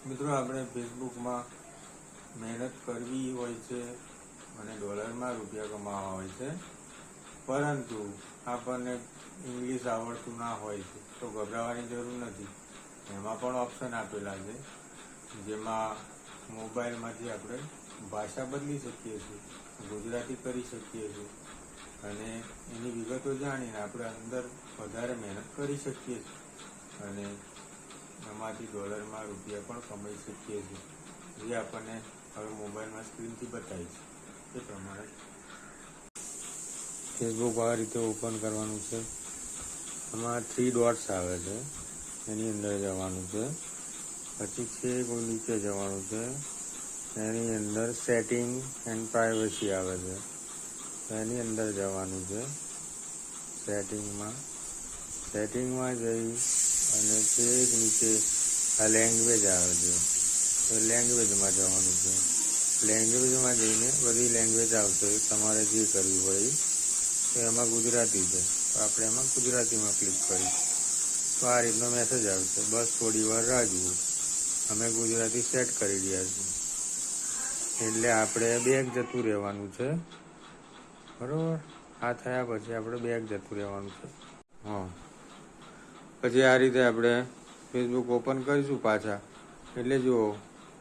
મિત્રો, આપણે ફેસબુકમાં મહેનત કરવી હોય છે અને ડોલરમાં રૂપિયા કમાવા હોય છે, પરંતુ આપણને ઇંગ્લિશ આવડતું ના હોય છે તો ગભરાવાની જરૂર નથી. એમાં પણ ઓપ્શન આપેલા છે, જેમાં મોબાઈલમાંથી આપણે ભાષા બદલી શકીએ છીએ, ગુજરાતી કરી શકીએ છીએ અને એની વિગતો જાણીને આપણે અંદર વધારે મહેનત કરી શકીએ છીએ અને એમાંથી ડોલરમાં રૂપિયા પણ કમાઈ શકીએ છીએ, જે આપણને હવે મોબાઈલમાં સ્ક્રીનથી બતાવી છે. એ પ્રમાણે ફેસબુક આ રીતે ઓપન કરવાનું છે. આમાં 3 ડોટ્સ આવે છે, એની અંદર જવાનું છે. પછી કોઈ નીચે જવાનું છે, એની અંદર સેટિંગ એન્ડ પ્રાઇવસી આવે છે, એની અંદર જવાનું છે. સેટિંગમાં જઈ અને છેક નીચે આ લેંગ્વેજ આવે છે, તો લેંગ્વેજમાં જવાનું છે. લેંગ્વેજમાં જઈને બધી લેંગ્વેજ આવશે, તમારે જે કરવી હોય તો એમાં ગુજરાતી છે, તો આપણે એમાં ગુજરાતીમાં ક્લિક કરીશું તો આ રીતનો મેસેજ આવશે. બસ થોડી વાર રાહ જુઓ, અમે ગુજરાતી સેટ કરી રહ્યા છીએ. એટલે આપણે બેક જતું રહેવાનું છે, બરાબર. આ થયા પછી આપણે બેક જતું રહેવાનું છે. પછી આ રીતે આપણે ફેસબુક ઓપન કરીશું પાછા, એટલે જુઓ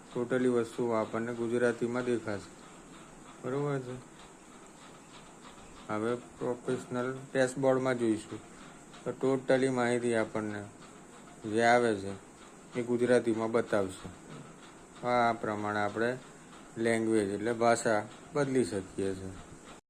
ટોટલી વસ્તુ આપણને ગુજરાતીમાં દેખાશે, બરાબર છે. હવે પ્રોફેશનલ ડેશબોર્ડમાં જોઈશું તો ટોટલી માહિતી આપણને જે આવે છે એ ગુજરાતીમાં બતાવશે. આ પ્રમાણે આપણે લેંગ્વેજ એટલે ભાષા બદલી શકીએ છીએ.